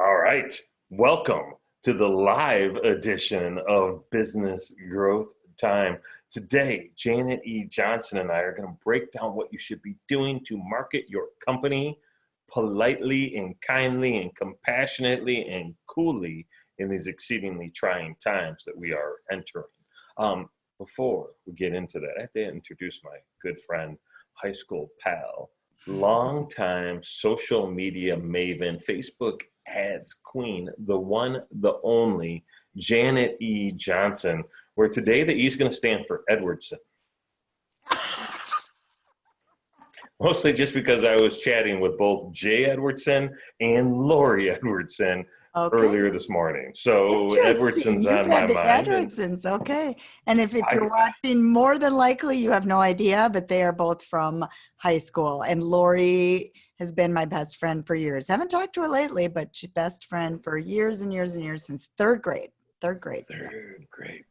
All right. Welcome to the live edition of Business Growth Time. Today, Janet E. Johnson and I are going to break down what you should be doing to market your company politely and kindly and compassionately and coolly in these exceedingly trying times that we are entering. Before we get into that, I have to introduce my good friend, high school pal, longtime social media maven, Facebook ads queen, the one, the only, Janet E. Johnson, where today the E is going to stand for Edwardson. Mostly just because I was chatting with both Jay Edwardson and Lori Edwardson earlier this morning. So Edwardson's on my mind. Edwardsons, okay. And if you're watching, more than likely you have no idea, but they are both from high school. And Lori has been my best friend for years. Haven't talked to her lately, but she's best friend for years and years and years, since third grade. Third grade.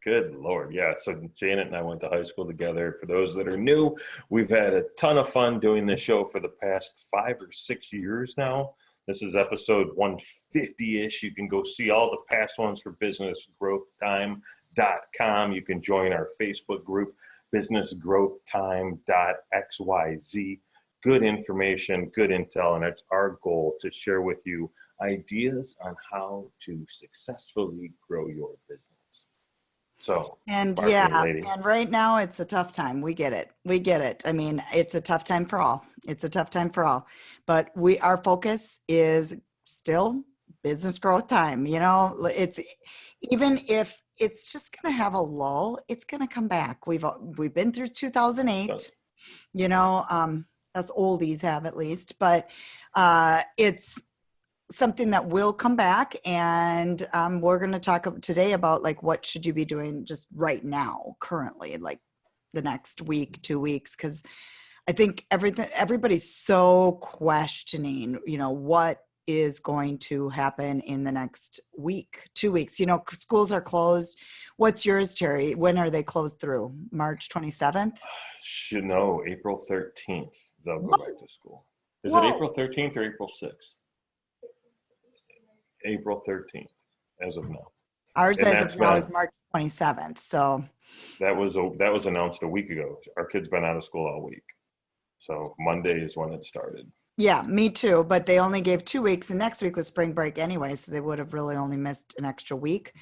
Good Lord. Yeah. So Janet and I went to high school together. For those that are new, we've had a ton of fun doing this show for the past 5 or 6 years now. This is episode 150-ish. You can go see all the past ones for businessgrowthtime.com. You can join our Facebook group, businessgrowthtime.xyz. Good information, good intel, and it's our goal to share with you ideas on how to successfully grow your business. So, and right now it's a tough time. We get it. I mean, it's a tough time for all. But our focus is still business growth time. You know, it's even if it's just going to have a lull, it's going to come back. We've been through 2008. You know, us oldies have at least, but it's something that will come back. And we're going to talk today about like, what should you be doing just right now, currently, like the next week, 2 weeks? Because I think everybody's so questioning, you know, what is going to happen in the next week, 2 weeks. You know, schools are closed. What's yours, Terry? When are they closed through? March 27th? No, April 13th. They'll go back to school. Is it April 13th or April 6th? April 13th, as of now. Ours as of now is March 27th. So that was announced a week ago. Our kids been out of school all week. So Monday is when it started. Yeah, me too. But they only gave 2 weeks, and next week was spring break anyway, so they would have really only missed an extra week.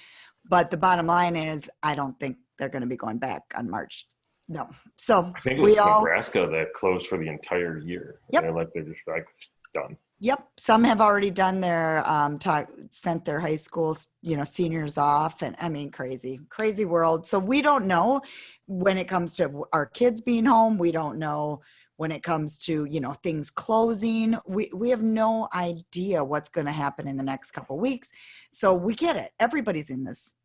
But the bottom line is, I don't think they're going to be going back on March. No. So I think it was Nebraska that closed for the entire year. Yep. They're just like done. Yep. Some have already done their sent their high school, seniors off, and I mean, crazy world. So we don't know when it comes to our kids being home. We don't know when it comes to, things closing. We have no idea what's going to happen in the next couple of weeks. So we get it. Everybody's in this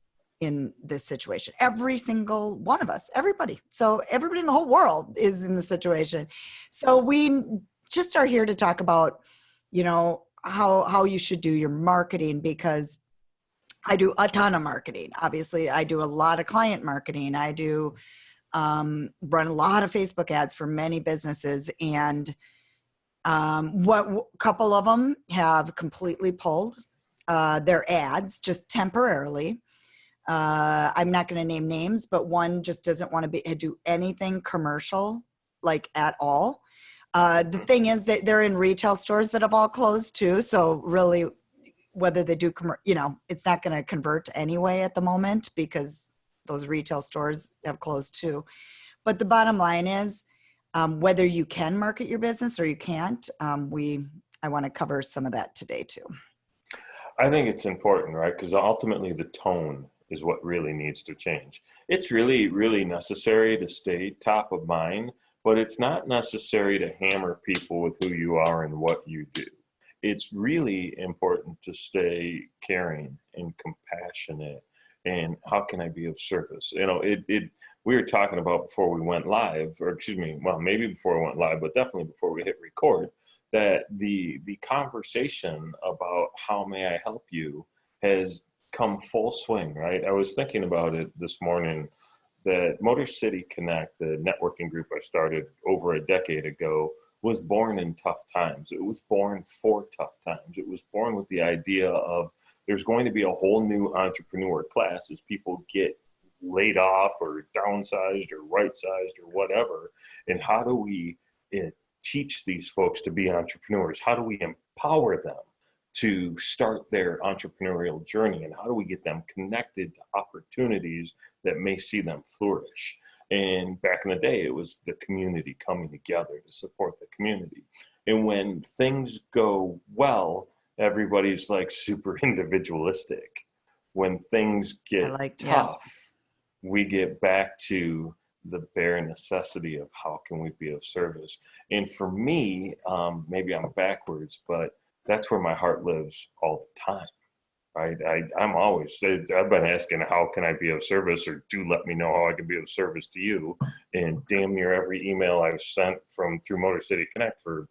situation. Every single one of us, everybody. So everybody in the whole world is in the situation. So we just are here to talk about, how you should do your marketing, because I do a ton of marketing. Obviously, I do a lot of client marketing. I do run a lot of Facebook ads for many businesses, and couple of them have completely pulled their ads just temporarily. I'm not going to name names, but one just doesn't want to do anything commercial, like at all. The thing is that they're in retail stores that have all closed too. So really, whether they do, it's not going to convert anyway at the moment, because those retail stores have closed too. But the bottom line is, whether you can market your business or you can't, I want to cover some of that today too. I think it's important, right? Because ultimately the tone is what really needs to change. It's really, really necessary to stay top of mind, but it's not necessary to hammer people with who you are and what you do. It's really important to stay caring and compassionate, and how can I be of service? We were talking about before we went live, or maybe before we went live, but definitely before we hit record, that the conversation about how may I help you has come full swing, right? I was thinking about it this morning, that Motor City Connect, the networking group I started over a decade ago, was born in tough times. It was born for tough times. It was born with the idea of there's going to be a whole new entrepreneur class as people get laid off or downsized or right-sized or whatever. And how do we teach these folks to be entrepreneurs? How do we empower them to start their entrepreneurial journey? And how do we get them connected to opportunities that may see them flourish? And back in the day, it was the community coming together to support the community. And when things go well, everybody's like super individualistic. When things get tough, we get back to the bare necessity of how can we be of service. And for me, maybe I'm backwards, but that's where my heart lives all the time, right? I'm always, I've been asking, how can I be of service, or do let me know how I can be of service to you. And damn near every email I've sent through Motor City Connect for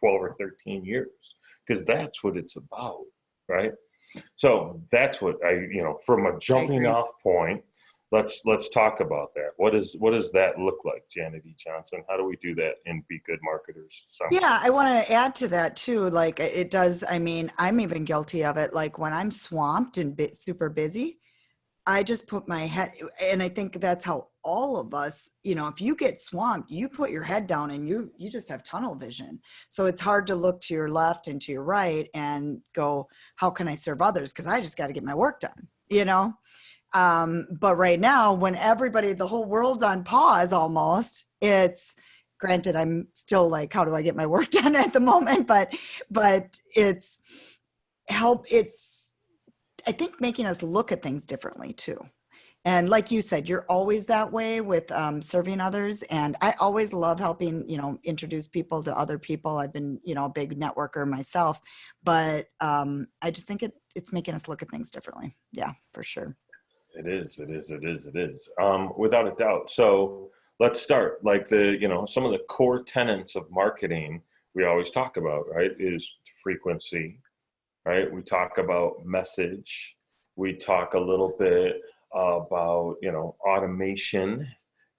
12 or 13 years, because that's what it's about, right? So that's what from a jumping off point, let's talk about that. What does that look like, Janet E. Johnson? How do we do that and be good marketers? Yeah, I want to add to that too. Like it does, I mean, I'm even guilty of it. Like when I'm swamped and super busy, I just put my head, and I think that's how all of us, if you get swamped, you put your head down and you just have tunnel vision. So it's hard to look to your left and to your right and go, how can I serve others? Because I just got to get my work done, But right now, when the whole world's on pause almost, it's granted, I'm still like, how do I get my work done at the moment? But it's I think making us look at things differently too. And like you said, you're always that way with serving others. And I always love helping, introduce people to other people. I've been, a big networker myself, but I just think it's making us look at things differently. Yeah, for sure. It is. Without a doubt. So let's start. Like some of the core tenets of marketing we always talk about, right, is frequency, right? We talk about message. We talk a little bit about, automation.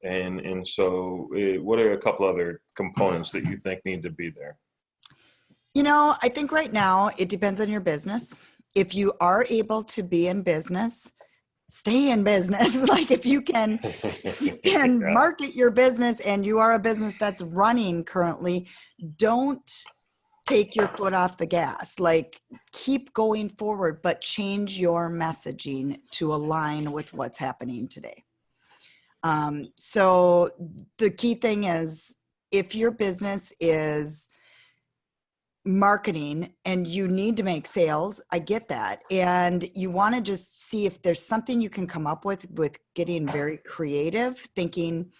And so what are a couple other components that you think need to be there? I think right now it depends on your business. If you are able to be in business, stay in business. Like if you can market your business and you are a business that's running currently, don't take your foot off the gas. Like keep going forward, but change your messaging to align with what's happening today. So the key thing is, if your business is marketing and you need to make sales, I get that. And you want to just see if there's something you can come up with getting very creative, thinking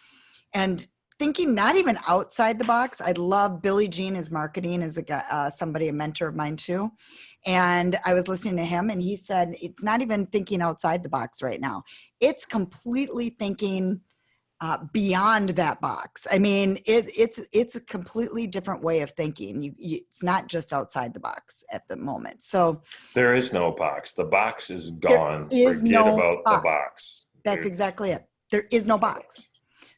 not even outside the box. I love Billy Jean is marketing as a mentor of mine too. And I was listening to him and he said, it's not even thinking outside the box right now. It's completely thinking beyond that box. I mean, it's a completely different way of thinking. It's not just outside the box at the moment. So there is no box. The box is gone. Forget about the box. That's exactly it. There is no box.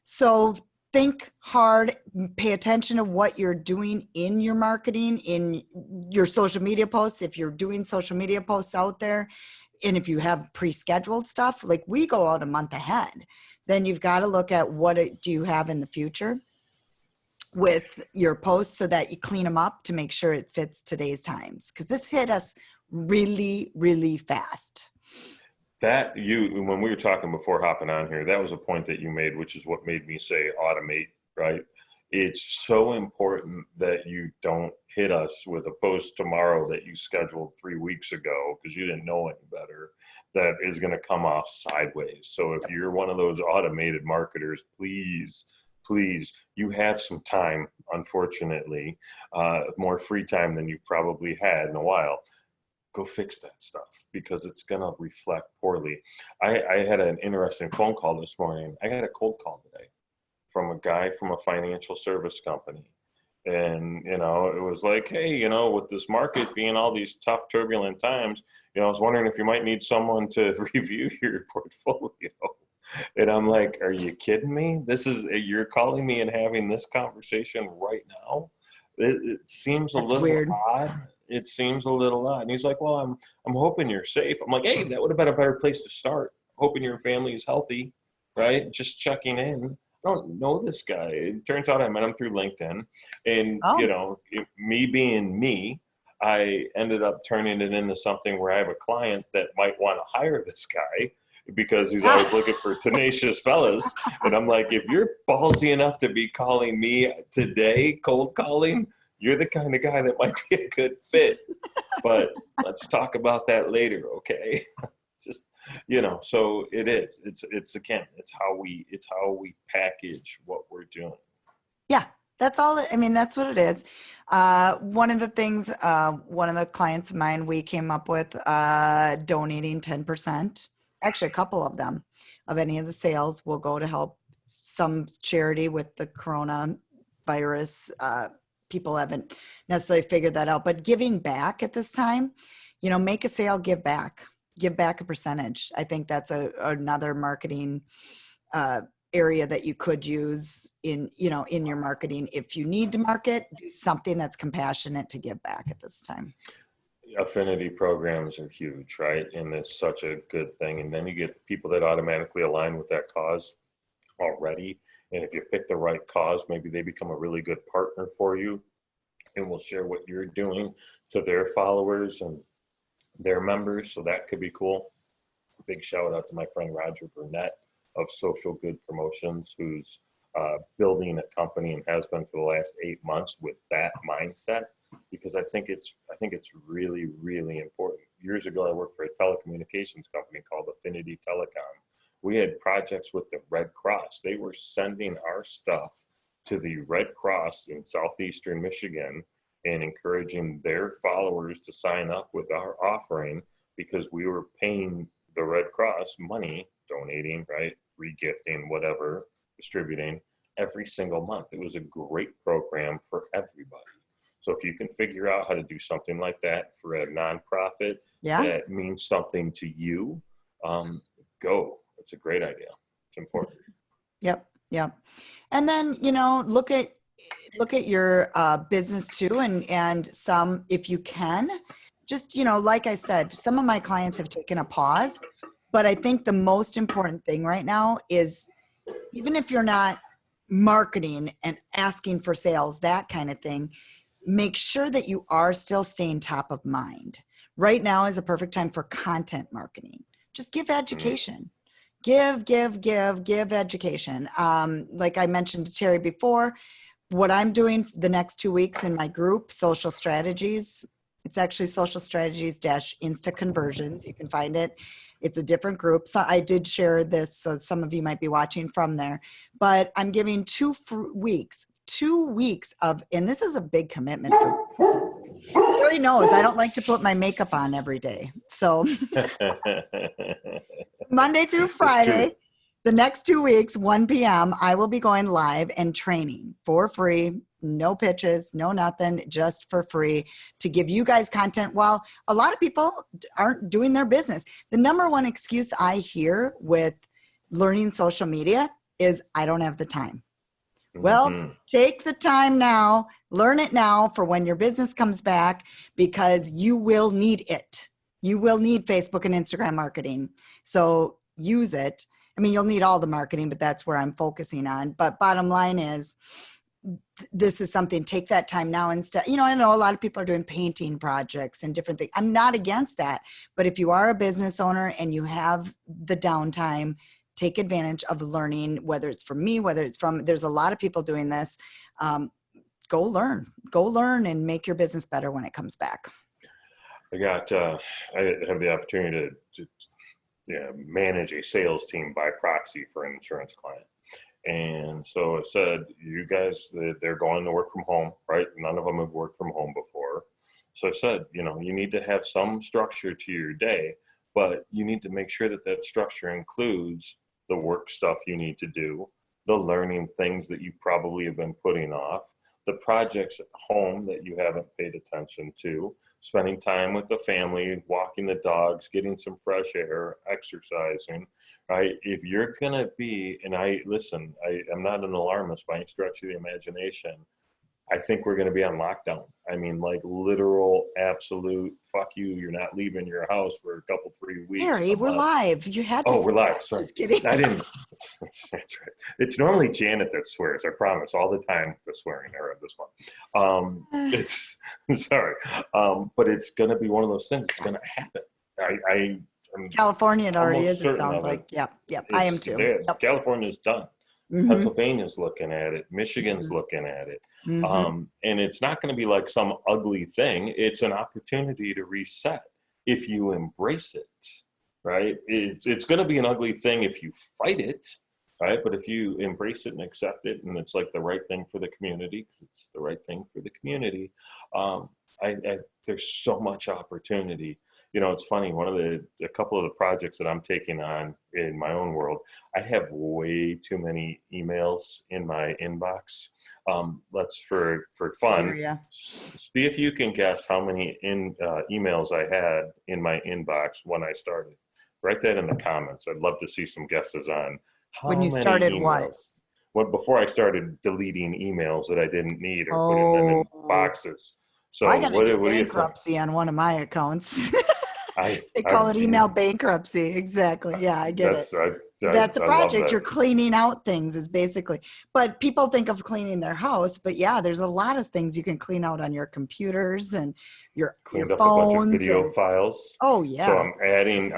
So think hard, pay attention to what you're doing in your marketing, in your social media posts. If you're doing social media posts out there, and if you have pre-scheduled stuff, like we go out a month ahead, then you've got to look at what do you have in the future with your posts so that you clean them up to make sure it fits today's times. Because this hit us really, really fast. When we were talking before hopping on here, that was a point that you made, which is what made me say automate, right? It's so important that you don't hit us with a post tomorrow that you scheduled 3 weeks ago because you didn't know any better. That is going to come off sideways. So if you're one of those automated marketers, please, you have some time, unfortunately, more free time than you probably had in a while. Go fix that stuff because it's going to reflect poorly. I had an interesting phone call this morning. I got a cold call today from a guy from a financial service company. And, it was like, hey, with this market being all these tough, turbulent times, I was wondering if you might need someone to review your portfolio. And I'm like, are you kidding me? You're calling me and having this conversation right now? It seems a That's little weird. odd. It seems a little odd. And he's like, well, I'm hoping you're safe. I'm like, hey, that would have been a better place to start. Hoping your family is healthy, right? Just checking in. I don't know this guy. It turns out I met him through LinkedIn. And, Oh, me being me, I ended up turning it into something where I have a client that might want to hire this guy because he's always looking for tenacious fellas. And I'm like, if you're ballsy enough to be calling me today, cold calling, you're the kind of guy that might be a good fit. But let's talk about that later, okay? Just, so it is. It's again, it's how we package what we're doing. yeah, that's all. I mean, that's what it is. One of the things, one of the clients of mine, we came up with donating 10%. Actually, a couple of them of any of the sales will go to help some charity with the coronavirus. People haven't necessarily figured that out, but giving back at this time, make a sale, give back a percentage. I think that's another marketing area that you could use in your marketing. If you need to market, do something that's compassionate to give back at this time. Affinity programs are huge, right? And it's such a good thing. And then you get people that automatically align with that cause already. And if you pick the right cause, maybe they become a really good partner for you and will share what you're doing to their followers and their members. So that could be cool. Big shout out to my friend Roger Burnett of Social Good Promotions, who's building a company and has been for the last 8 months with that mindset, because I think it's really, really important. Years ago, I worked for a telecommunications company called Affinity Telecom. We had projects with the Red Cross. They were sending our stuff to the Red Cross in southeastern Michigan and encouraging their followers to sign up with our offering because we were paying the Red Cross money, donating, right, regifting, whatever, distributing every single month. It was a great program for everybody. So if you can figure out how to do something like that for a nonprofit that means something to you, go. It's a great idea. It's important. Yep. And then, look at your business too. And some, if you can, just, like I said, some of my clients have taken a pause, but I think the most important thing right now is, even if you're not marketing and asking for sales, that kind of thing, make sure that you are still staying top of mind. Right now is a perfect time for content marketing. Just give education. Give education. Like I mentioned to Terry before, what I'm doing the next 2 weeks in my group, Social Strategies, it's actually Social Strategies Insta Conversions. You can find it. It's a different group. So I did share this, so some of you might be watching from there. But I'm giving 2 weeks of, and this is a big commitment for Terry knows I don't like to put my makeup on every day. So Monday through Friday, the next 2 weeks, 1 p.m., I will be going live and training for free. No pitches, no nothing, just for free to give you guys content. While a lot of people aren't doing their business, the number one excuse I hear with learning social media is I don't have the time. Well, take the time now, learn it now for when your business comes back, because you will need it. You will need Facebook and Instagram marketing. So use it. I mean, you'll need all the marketing, but that's where I'm focusing on. But bottom line is, this is something, take that time now instead. I know a lot of people are doing painting projects and different things. I'm not against that. But if you are a business owner and you have the downtime, take advantage of learning, whether it's from me, whether it's from, there's a lot of people doing this. Go learn and make your business better when it comes back. I have the opportunity to manage a sales team by proxy for an insurance client. And so it said, you guys, they're going to work from home, right? None of them have worked from home before. So I said, you need to have some structure to your day, but you need to make sure that that structure includes the work stuff you need to do, the learning things that you probably have been putting off, the projects at home that you haven't paid attention to, spending time with the family, walking the dogs, getting some fresh air, exercising, right? If you're gonna be, and I'm not an alarmist by any stretch of the imagination, I think we're going to be on lockdown. I mean, like literal, absolute, fuck you. You're not leaving your house for a couple, 3 weeks Gary, we're unless. live. You had to Oh, say we're live. that. Sorry. Just kidding. I didn't. That's right. It's normally Janet that swears. I promise. All the time, the swearing era of this one. It's sorry. But it's going to be one of those things. It's going to happen. I'm California, it already almost is. It certain sounds of it. like. Yep. Yep. I am too. There. Yep. California's done. Mm-hmm. Pennsylvania's looking at it. Michigan's looking at it. Mm-hmm. And it's not going to be like some ugly thing. It's an opportunity to reset if you embrace it, right? It's going to be an ugly thing if you fight it, right? But if you embrace it and accept it, and it's like the right thing for the community, because it's the right thing for the community, there's so much opportunity. You know, it's funny, a couple of the projects that I'm taking on in my own world, I have way too many emails in my inbox. Let's for fun, see if you can guess how many emails I had in my inbox when I started. Write that in the comments. I'd love to see some guesses on how When you many started emails. what? Before I started deleting emails that I didn't need or putting them in Oh, boxes. So I got what into do you think? bankruptcy on one of my accounts. I They call it email bankruptcy. Exactly. Yeah, I get it. That's a I love project. that. You're cleaning out things is basically, but people think of cleaning their house, but yeah, there's a lot of things you can clean out on your computers and your Cleaned up a bunch of phones video and, files. oh So yeah. I'm adding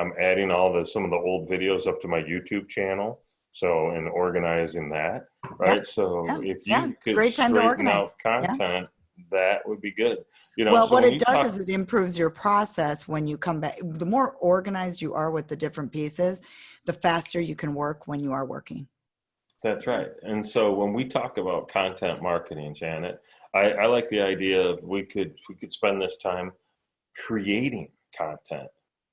some of the old videos up to my YouTube channel. So in organizing that, right? Yeah. So Yeah. if Yeah. you It's a could great time to straighten out organize. Yeah. content, that would be good. You know, Well, so what when it you does talk, is it improves your process when you come back. The more organized you are with the different pieces, the faster you can work when you are working. that's right. And so when we talk about content marketing, Janet, I like the idea of we could spend this time creating content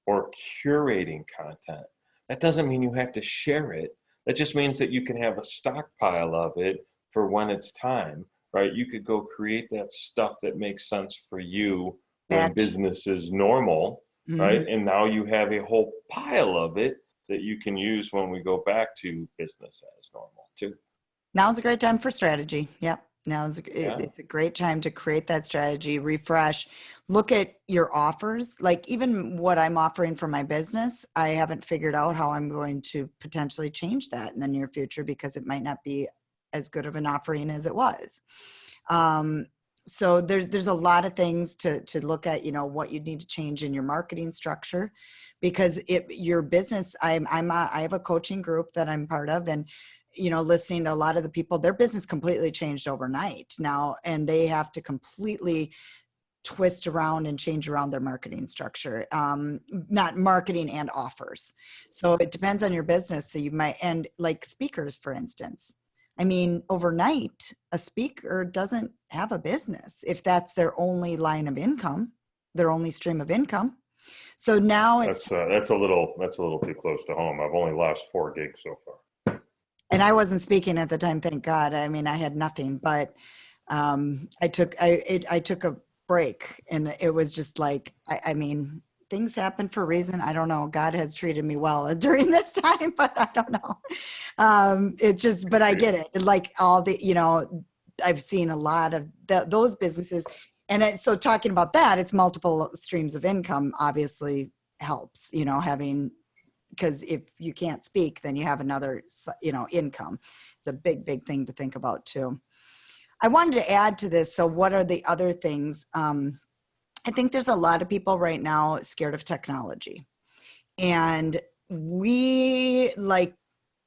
or curating content. That doesn't mean you have to share it. That just means that you can have a stockpile of it for when it's time, right? You could go create that stuff that makes sense for you when Batch. business is normal, Mm-hmm. right? And now you have a whole pile of it that you can use when we go back to business as normal too. Now's a great time for strategy. Yep. Yeah. It's a great time to create that strategy, refresh, look at your offers. Like even what I'm offering for my business, I haven't figured out how I'm going to potentially change that in the near future because it might not be as good of an offering as it was. So there's a lot of things to look at, you know, what you need to change in your marketing structure because your business, I have a coaching group that I'm part of, and you know, listening to a lot of the people, their business completely changed overnight now, and they have to completely twist around and change around their marketing structure, not marketing and offers. So it depends on your business. So you might, and like speakers, for instance, I mean, overnight, a speaker doesn't have a business if that's their only line of income, their only stream of income. So now it's That's a little too close to home. I've only lost 4 gigs so far. and I wasn't speaking at the time, thank God. I mean, I had nothing, but I took a break, and it was just like, I mean, things happen for a reason. I don't know. God has treated me well during this time, but I don't know. It's just, but I get it. Like all the, you know, I've seen a lot of those businesses, and so talking about that, it's multiple streams of income. Obviously, helps. You know, having. Because if you can't speak, then you have another, you know, income. It's a big thing to think about too. I wanted to add to this. So what are the other things? I think there's a lot of people right now scared of technology. And we, like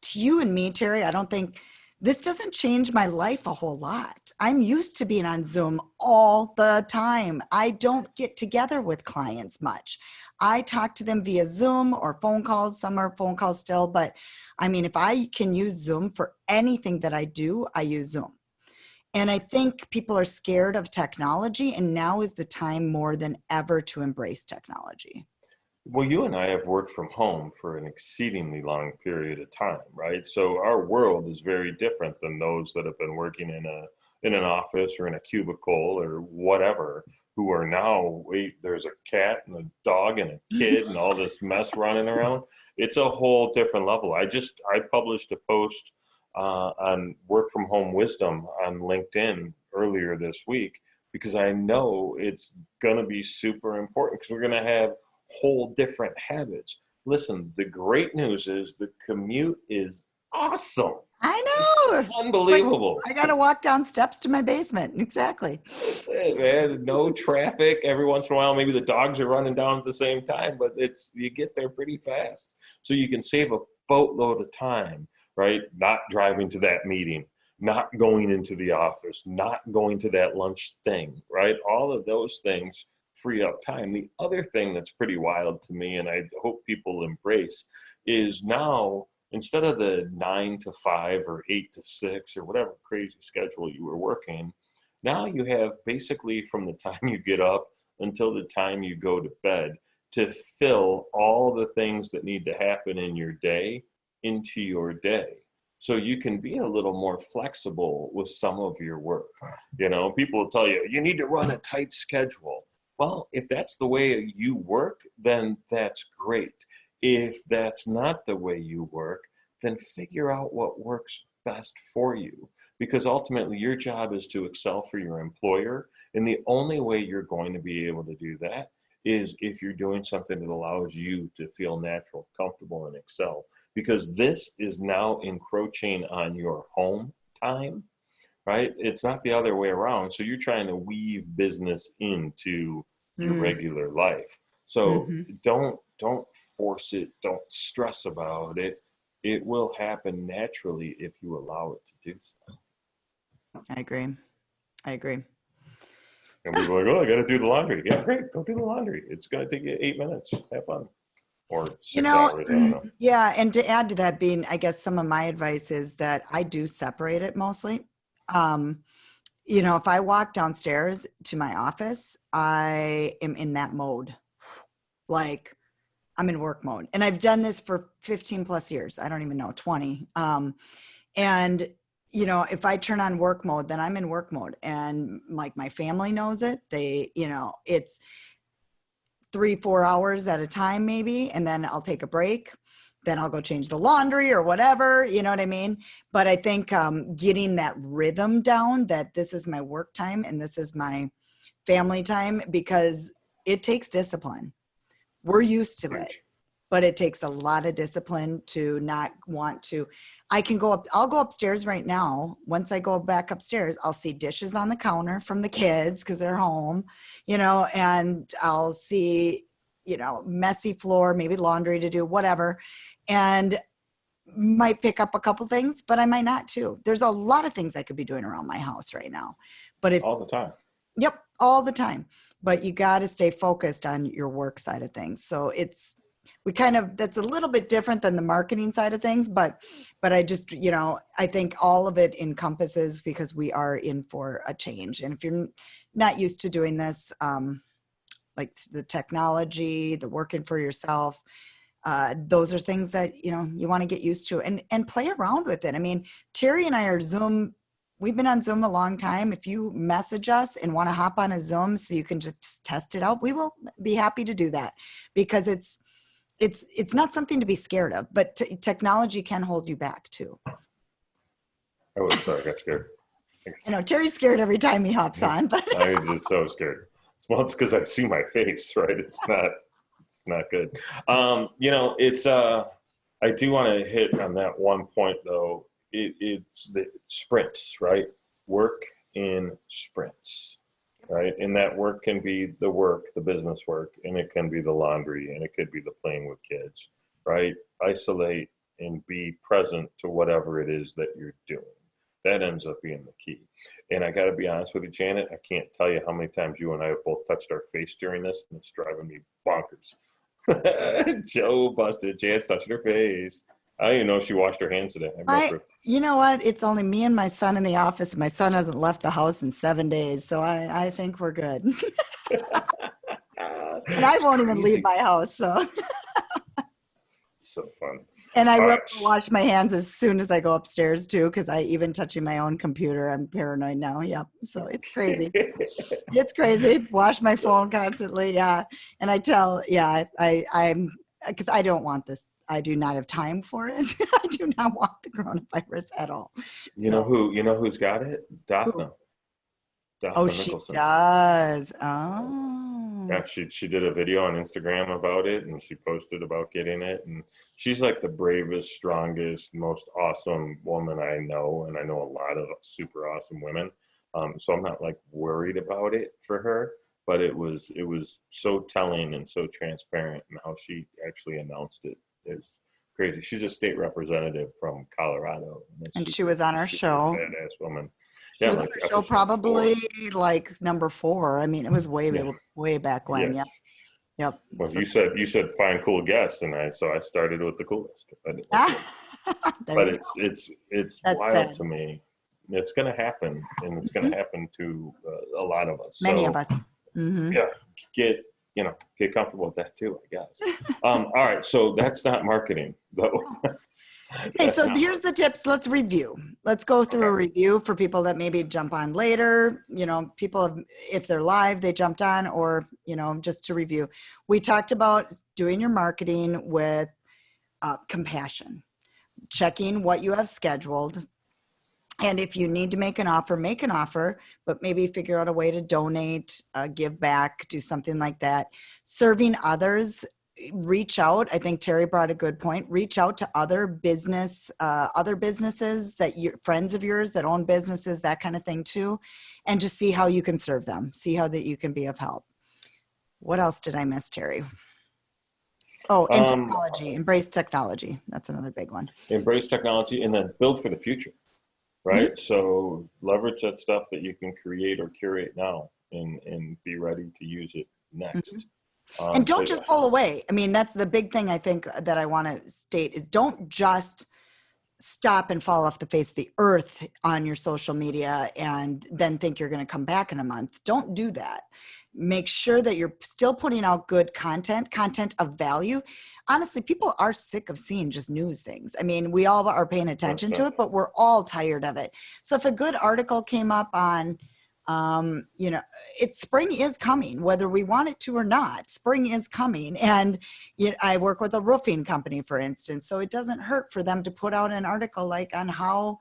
to you and me, Terry, I don't think this doesn't change my life a whole lot. I'm used to being on Zoom all the time. I don't get together with clients much. I talk to them via Zoom or phone calls. Some are phone calls still, but I mean, if I can use Zoom for anything that I do, I use Zoom. And I think people are scared of technology, and now is the time more than ever to embrace technology. Well, you and I have worked from home for an exceedingly long period of time, right? So our world is very different than those that have been working in an office or in a cubicle or whatever, who are now, wait, there's a cat and a dog and a kid and all this mess running around. It's a whole different level. I published a post on work from home wisdom on LinkedIn earlier this week, because I know it's going to be super important because we're going to have whole different habits. Listen, the great news is the commute is awesome. I know. Unbelievable. I got to walk down steps to my basement. Exactly. That's it, man. No traffic. Every once in a while, maybe the dogs are running down at the same time, but you get there pretty fast. So you can save a boatload of time, right? Not driving to that meeting, not going into the office, not going to that lunch thing, right? All of those things free up time. The other thing that's pretty wild to me, and I hope people embrace, is now instead of the 9 to 5 or 8 to 6 or whatever crazy schedule you were working, now you have basically from the time you get up until the time you go to bed to fill all the things that need to happen in your day into your day. So you can be a little more flexible with some of your work. You know, people will tell you, you need to run a tight schedule. Well, if that's the way you work, then that's great. If that's not the way you work, then figure out what works best for you. Because ultimately, your job is to excel for your employer. And the only way you're going to be able to do that is if you're doing something that allows you to feel natural, comfortable, and excel. Because this is now encroaching on your home time, right? It's not the other way around. So you're trying to weave business into your regular life. So don't force it. Don't stress about it. It will happen naturally if you allow it to do so. I agree. And people are like, oh, I got to do the laundry. Yeah, great. Go do the laundry. It's going to take you 8 minutes. Have fun. Or 6 hours. I don't know. Yeah. And to add to that, being, I guess some of my advice is that I do separate it mostly. You know, if I walk downstairs to my office, I am in that mode. Like I'm in work mode. And I've done this for 15 plus years. I don't even know, 20. And, you know, if I turn on work mode, then I'm in work mode. And like my family knows it. They, you know, it's 3-4 hours at a time maybe. And then I'll take a break. Then I'll go change the laundry or whatever, you know what I mean? But I think getting that rhythm down, that this is my work time and this is my family time, because it takes discipline. We're used to it, but it takes a lot of discipline to not want to. I'll go upstairs right now. Once I go back upstairs, I'll see dishes on the counter from the kids because they're home, you know, and I'll see, you know, messy floor, maybe laundry to do, whatever. And might pick up a couple things, but I might not too. There's a lot of things I could be doing around my house right now. But all the time. Yep, all the time. But you got to stay focused on your work side of things. So that's a little bit different than the marketing side of things, but I just, you know, I think all of it encompasses, because we are in for a change. And if you're not used to doing this, like the technology, the working for yourself, those are things that, you know, you want to get used to and play around with it. I mean, Terry and I are we've been on Zoom a long time. If you message us and want to hop on a Zoom so you can just test it out, we will be happy to do that, because it's not something to be scared of, but technology can hold you back too. Oh, sorry, I got scared. I know Terry's scared every time he hops on, but I'm just so scared. Well, it's because I see my face, right? It's not good. You know, I do want to hit on that one point though. It's the sprints, right? Work in sprints, right? And that work can be the business work, and it can be the laundry, and it could be the playing with kids, right? Isolate and be present to whatever it is that you're doing. That ends up being the key. And I got to be honest with you, Janet, I can't tell you how many times you and I have both touched our face during this, and it's driving me bonkers. Joe busted. Janet's touching her face. I didn't even know she washed her hands today. You know what? It's only me and my son in the office. My son hasn't left the house in 7 days, so I think we're good. And I won't even leave my house, so. So fun. And I will wash my hands as soon as I go upstairs too, because even touching my own computer, I'm paranoid now. Yep. So it's crazy. It's crazy. Wash my phone constantly. Yeah. And I tell, I'm because I don't want this. I do not have time for it. I do not want the coronavirus at all. You know who's got it? Daphne. Oh, Dr. she Mickelson. does. Oh. Yeah, she did a video on Instagram about it, and she posted about getting it. And she's like the bravest, strongest, most awesome woman I know, and I know a lot of super awesome women. So I'm not like worried about it for her, but it was so telling and so transparent, and how she actually announced it is crazy. She's a state representative from Colorado, and And that's she was on our super show. badass woman. She Yeah, was on like our show episode 4. probably like number 4. I mean, it was Yeah. way back when. Yep. Yes. Yep. Well, So you said find cool guests, and I started with the coolest. there But you go. it's That's wild sad. to me. It's going to happen, and it's going Mhm. to happen to a lot of us. Many of So us. Hmm. yeah, get get comfortable with that too, I guess. All right, so that's not marketing, though. Okay, That's so not here's the tips. Let's review. Let's go through okay. a review for people that maybe jump on later. People, if they're live, they jumped on, or, just to review. We talked about doing your marketing with compassion, checking what you have scheduled. And if you need to make an offer, but maybe figure out a way to donate, give back, do something like that. Serving others, reach out. I think Terry brought a good point. Reach out to other businesses that friends of yours that own businesses, that kind of thing too, and just see how you can serve them. See how that you can be of help. What else did I miss, Terry? Oh, and technology. Embrace technology. That's another big one. Embrace technology, and then build for the future. Right? So leverage that stuff that you can create or curate now, and be ready to use it next. And don't So just pull away. I mean, that's the big thing I think that I want to state is don't just stop and fall off the face of the earth on your social media and then think you're going to come back in a month. Don't do that. Make sure that you're still putting out good content of value. Honestly, people are sick of seeing just news things. I mean, we all are paying attention to it, but we're all tired of it. So if a good article came up on, spring is coming, whether we want it to or not. Spring is coming. And I work with a roofing company, for instance, so it doesn't hurt for them to put out an article like on how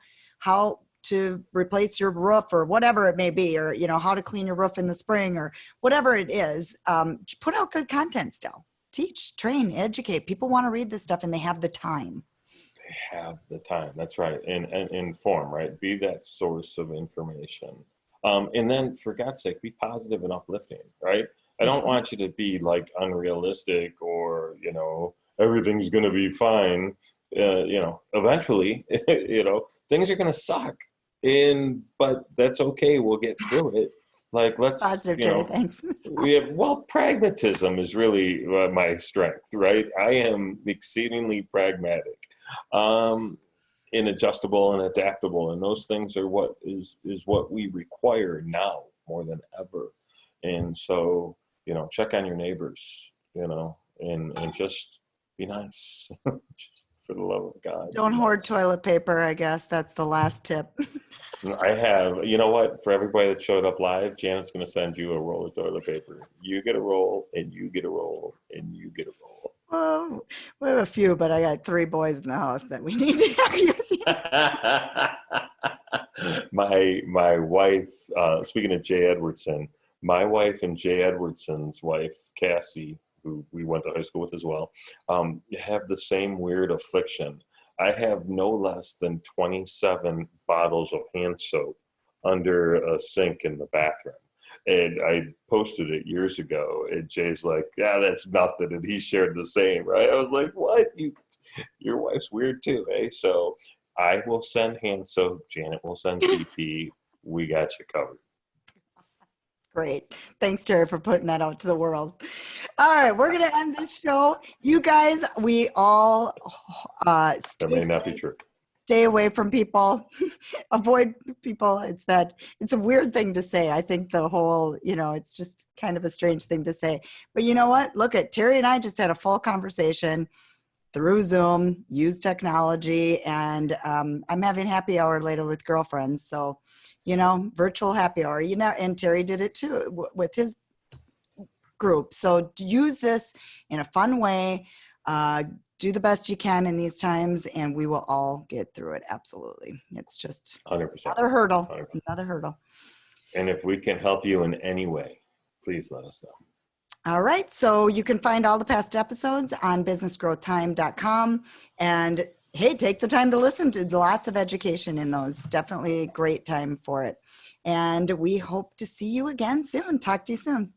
to replace your roof or whatever it may be, or, how to clean your roof in the spring or whatever it is. Put out good content still. Teach, train, educate. People want to read this stuff and they have the time. They have the time. That's right. And inform, right? Be that source of information. And then, for God's sake, be positive and uplifting, right? I don't want you to be like unrealistic or, everything's going to be fine. Eventually, things are going to suck. But that's okay. We'll get through it. Like, let's, Positive, Terry, thanks. pragmatism is really my strength, right? I am exceedingly pragmatic. And adjustable and adaptable, and those things are what is what we require now more than ever. And so, check on your neighbors, and just be nice. Just for the love of God, Don't hoard toilet paper. I guess that's the last tip. I have, you know what, for everybody that showed up live, Janet's going to send you a roll of toilet paper. You get a roll, and you get a roll, and you get a roll. Oh, we have a few, but I got 3 boys in the house that we need to have using. My wife, speaking of Jay Edwardson, my wife and Jay Edwardson's wife, Cassie, who we went to high school with as well, have the same weird affliction. I have no less than 27 bottles of hand soap under a sink in the bathroom. And I posted it years ago, and Jay's like, "Yeah, that's nothing," and he shared the same, right? I was like, "What? Your wife's weird too, eh?" So I will send hand soap. Janet will send PP. We got you covered. Great. Thanks, Terry, for putting that out to the world. All right, we're going to end this show. You guys, we all That may not be true. Stay away from people, avoid people. It's a weird thing to say. I think the whole, it's just kind of a strange thing to say. But you know what? Look at Terry and I just had a full conversation through Zoom, use technology, and I'm having happy hour later with girlfriends. So, virtual happy hour, and Terry did it too with his group. So use this in a fun way. Do the best you can in these times, and we will all get through it. Absolutely. It's just 100%. another hurdle. 100%. Another hurdle. And if we can help you in any way, please let us know. All right. So you can find all the past episodes on businessgrowthtime.com. And hey, take the time to listen to lots of education in those. Definitely a great time for it. And we hope to see you again soon. Talk to you soon.